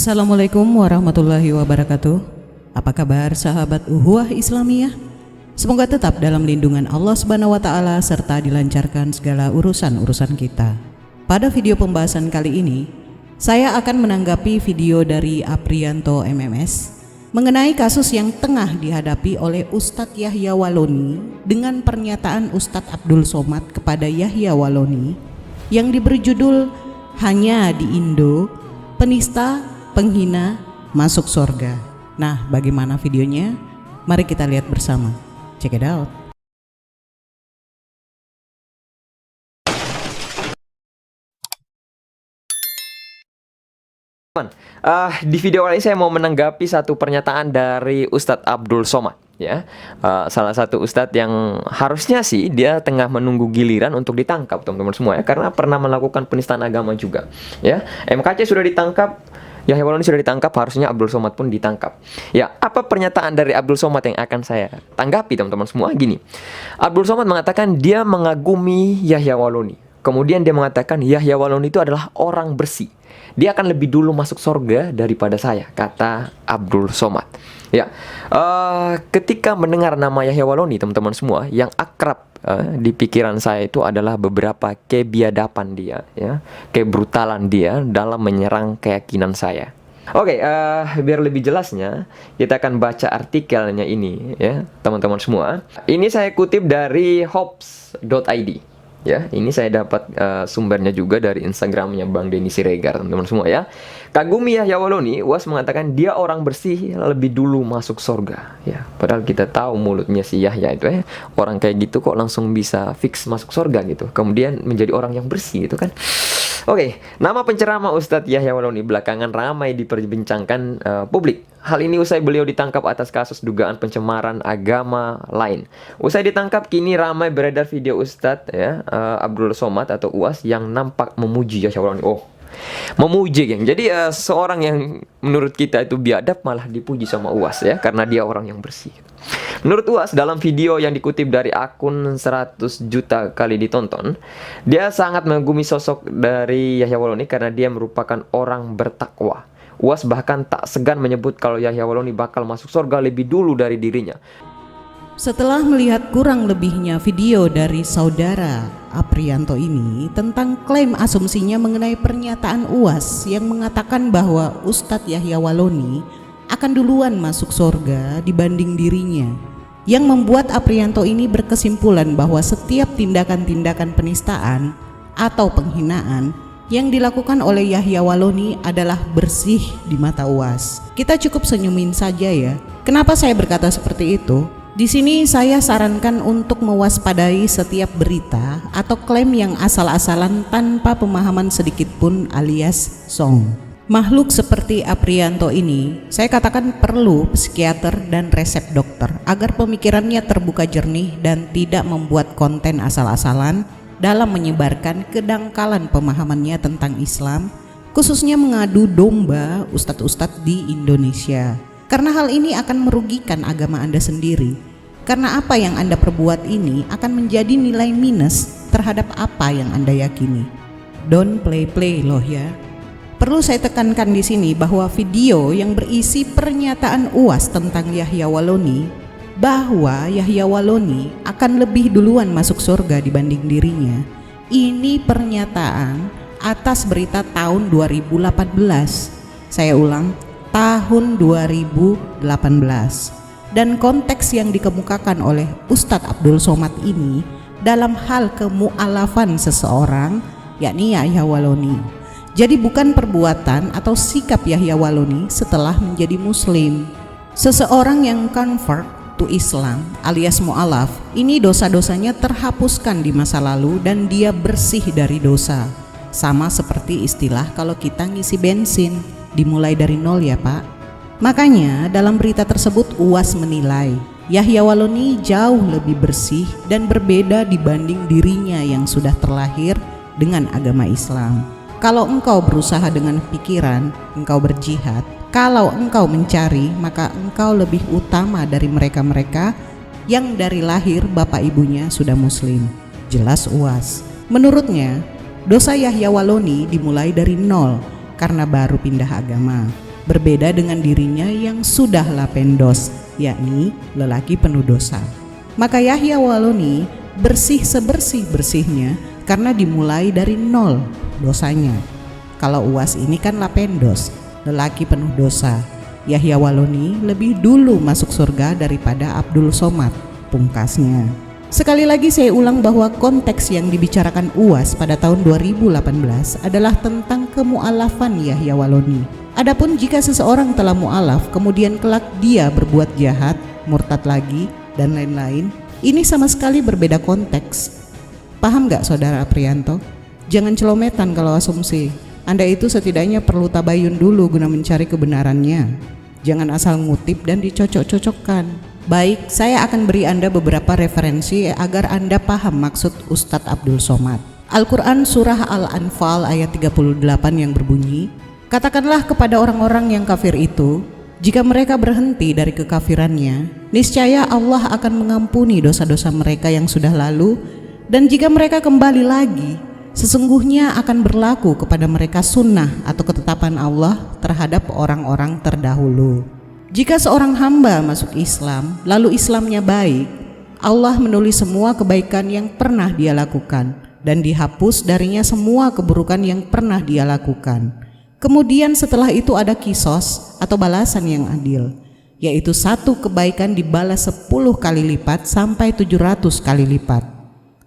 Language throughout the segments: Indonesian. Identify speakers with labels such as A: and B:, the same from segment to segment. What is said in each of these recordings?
A: Assalamualaikum warahmatullahi wabarakatuh. Apa kabar sahabat Uhuwah Islamiyah? Semoga tetap dalam lindungan Allah Subhanahu wa taala serta dilancarkan segala urusan-urusan kita. Pada video pembahasan kali ini, saya akan menanggapi video dari Aprianto MMS mengenai kasus yang tengah dihadapi oleh Ustadz Yahya Waloni dengan pernyataan Ustadz Abdul Somad kepada Yahya Waloni yang diberi judul "Hanya di Indo, Penista, Penghina, Masuk Surga". Nah, bagaimana videonya? Mari kita lihat bersama. Check it out.
B: Di video kali ini saya mau menanggapi satu pernyataan dari Ustadz Abdul Somad, ya. Salah satu ustadz yang harusnya sih dia tengah menunggu giliran untuk ditangkap, teman-teman semua, ya, karena pernah melakukan penistaan agama juga, ya. MKC sudah ditangkap, Yahya Waloni sudah ditangkap, harusnya Abdul Somad pun ditangkap. Ya, apa pernyataan dari Abdul Somad yang akan saya tanggapi, teman-teman semua? Gini, Abdul Somad mengatakan dia mengagumi Yahya Waloni. Kemudian dia mengatakan Yahya Waloni itu adalah orang bersih. Dia akan lebih dulu masuk surga daripada saya, kata Abdul Somad. Ya, ketika mendengar nama Yahya Waloni, teman-teman semua, yang akrab di pikiran saya itu adalah beberapa kebiadaban dia, ya, kebrutalan dia dalam menyerang keyakinan saya. Oke, biar lebih jelasnya, kita akan baca artikelnya ini, ya, teman-teman semua. Ini saya kutip dari hops.id. Ya, ini saya dapat sumbernya juga dari Instagramnya Bang Denny Siregar, teman-teman semua, ya. Kagumi Yahya Waloni, UAS mengatakan dia orang bersih lebih dulu masuk surga, ya. Padahal kita tahu mulutnya si Yahya itu, orang kayak gitu kok langsung bisa fix masuk surga gitu. Kemudian menjadi orang yang bersih gitu kan. Oke, nama penceramah Ustadz Yahya Waloni belakangan ramai diperbincangkan publik. Hal ini usai beliau ditangkap atas kasus dugaan pencemaran agama lain. Usai ditangkap, kini ramai beredar video Ustadz, ya, Abdul Somad atau UAS yang nampak memuji Yahya Waloni. Oh, memuji, geng. Jadi seorang yang menurut kita itu biadab malah dipuji sama UAS, ya, karena dia orang yang bersih. Menurut UAS, dalam video yang dikutip dari akun 100 juta kali ditonton, dia sangat mengagumi sosok dari Yahya Waloni karena dia merupakan orang bertakwa. UAS bahkan tak segan menyebut kalau Yahya Waloni bakal masuk surga lebih dulu dari dirinya.
A: Setelah melihat kurang lebihnya video dari saudara Aprianto ini tentang klaim asumsinya mengenai pernyataan UAS yang mengatakan bahwa Ustadz Yahya Waloni akan duluan masuk surga dibanding dirinya, yang membuat Aprianto ini berkesimpulan bahwa setiap tindakan-tindakan penistaan atau penghinaan yang dilakukan oleh Yahya Waloni adalah bersih di mata UAS. Kita cukup senyumin saja, ya. Kenapa saya berkata seperti itu? Di sini saya sarankan untuk mewaspadai setiap berita atau klaim yang asal-asalan tanpa pemahaman sedikit pun alias song. Makhluk seperti Aprianto ini, saya katakan perlu psikiater dan resep dokter agar pemikirannya terbuka jernih dan tidak membuat konten asal-asalan dalam menyebarkan kedangkalan pemahamannya tentang Islam, khususnya mengadu domba ustadz-ustadz di Indonesia. Karena hal ini akan merugikan agama Anda sendiri. Karena apa yang Anda perbuat ini akan menjadi nilai minus terhadap apa yang Anda yakini. Don't play-play loh, ya. Perlu saya tekankan di sini bahwa video yang berisi pernyataan UAS tentang Yahya Waloni bahwa Yahya Waloni akan lebih duluan masuk surga dibanding dirinya, ini pernyataan atas berita tahun 2018. Saya ulang, tahun 2018. Dan konteks yang dikemukakan oleh Ustadz Abdul Somad ini dalam hal kemu'alafan seseorang, yakni Yahya Waloni. Jadi bukan perbuatan atau sikap Yahya Waloni setelah menjadi muslim. Seseorang yang convert to Islam alias mu'alaf, ini dosa-dosanya terhapuskan di masa lalu dan dia bersih dari dosa. Sama seperti istilah kalau kita ngisi bensin, dimulai dari nol, ya Pak. Makanya dalam berita tersebut UAS menilai Yahya Waloni jauh lebih bersih dan berbeda dibanding dirinya yang sudah terlahir dengan agama Islam. Kalau engkau berusaha dengan pikiran, engkau berjihad. Kalau engkau mencari, maka engkau lebih utama dari mereka-mereka yang dari lahir bapak ibunya sudah muslim. Jelas UAS. Menurutnya, dosa Yahya Waloni dimulai dari nol karena baru pindah agama. berbeda dengan dirinya yang sudah lapendos, yakni lelaki penuh dosa. Maka Yahya Waloni bersih sebersih-bersihnya karena dimulai dari nol dosanya. Kalau Uwas ini kan lapendos, lelaki penuh dosa. Yahya Waloni lebih dulu masuk surga daripada Abdul Somad, pungkasnya. Sekali lagi saya ulang bahwa konteks yang dibicarakan Uwas pada tahun 2018 adalah tentang kemu'alafan Yahya Waloni. Adapun jika seseorang telah mu'alaf kemudian kelak dia berbuat jahat, murtad lagi, dan lain-lain, ini sama sekali berbeda konteks. Paham gak saudara Aprianto? Jangan celometan kalau asumsi. Anda itu setidaknya perlu tabayun dulu guna mencari kebenarannya. Jangan asal ngutip dan dicocok-cocokkan. Baik, saya akan beri Anda beberapa referensi agar Anda paham maksud Ustadz Abdul Somad. Al-Quran Surah Al-Anfal ayat 38 yang berbunyi, "Katakanlah kepada orang-orang yang kafir itu, jika mereka berhenti dari kekafirannya, niscaya Allah akan mengampuni dosa-dosa mereka yang sudah lalu, dan jika mereka kembali lagi, sesungguhnya akan berlaku kepada mereka sunnah atau ketetapan Allah terhadap orang-orang terdahulu." Jika seorang hamba masuk Islam, lalu Islamnya baik, Allah menulis semua kebaikan yang pernah dia lakukan dan dihapus darinya semua keburukan yang pernah dia lakukan. Kemudian setelah itu ada kisos atau balasan yang adil, yaitu satu kebaikan dibalas 10 kali lipat sampai 700 kali lipat.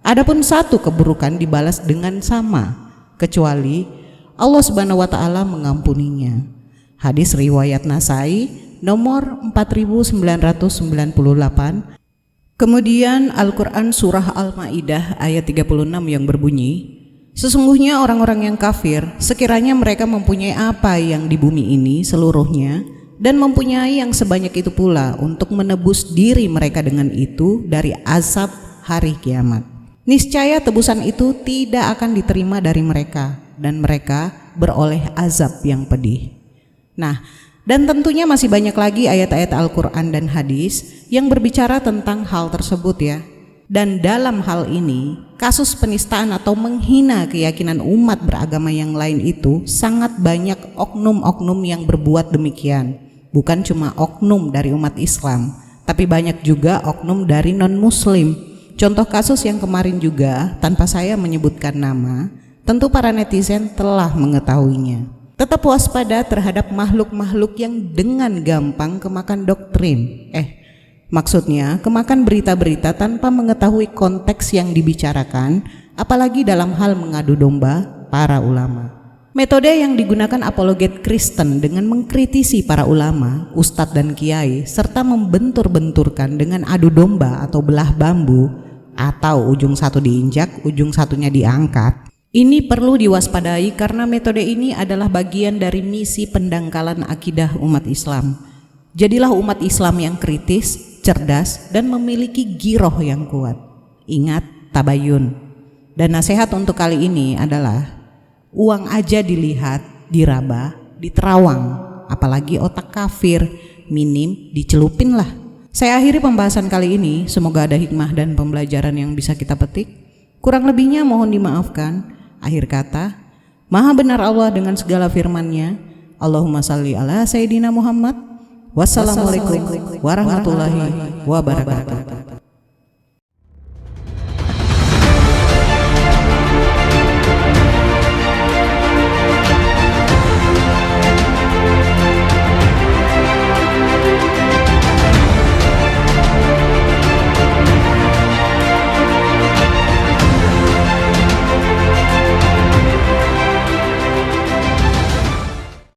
A: Adapun satu keburukan dibalas dengan sama, kecuali Allah Subhanahu wa taala mengampuninya. Hadis riwayat Nasai nomor 4998. Kemudian Al-Quran Surah Al-Ma'idah ayat 36 yang berbunyi, "Sesungguhnya orang-orang yang kafir, sekiranya mereka mempunyai apa yang di bumi ini seluruhnya, dan mempunyai yang sebanyak itu pula untuk menebus diri mereka dengan itu dari azab hari kiamat, niscaya tebusan itu tidak akan diterima dari mereka, dan mereka beroleh azab yang pedih." Nah, dan tentunya masih banyak lagi ayat-ayat Al-Quran dan hadis yang berbicara tentang hal tersebut ya. Dan dalam hal ini, kasus penistaan atau menghina keyakinan umat beragama yang lain itu sangat banyak oknum-oknum yang berbuat demikian. Bukan cuma oknum dari umat Islam, tapi banyak juga oknum dari non-muslim. Contoh kasus yang kemarin juga, tanpa saya menyebutkan nama, tentu para netizen telah mengetahuinya. Tetap waspada terhadap makhluk-makhluk yang dengan gampang kemakan doktrin. Maksudnya kemakan berita-berita tanpa mengetahui konteks yang dibicarakan, apalagi dalam hal mengadu domba para ulama. Metode yang digunakan apologet Kristen dengan mengkritisi para ulama, ustadz dan kiai, serta membentur-benturkan dengan adu domba atau belah bambu, atau ujung satu diinjak, ujung satunya diangkat. Ini perlu diwaspadai karena metode ini adalah bagian dari misi pendangkalan akidah umat Islam. Jadilah umat Islam yang kritis, cerdas, dan memiliki giroh yang kuat. Ingat, tabayun. Dan nasihat untuk kali ini adalah uang aja dilihat, diraba, diterawang, apalagi otak kafir, minim dicelupin lah. Saya akhiri pembahasan kali ini, semoga ada hikmah dan pembelajaran yang bisa kita petik. Kurang lebihnya mohon dimaafkan. Akhir kata, Maha benar Allah dengan segala firman-Nya. Allahumma salli ala Sayyidina Muhammad. Wassalamualaikum warahmatullahi wabarakatuh.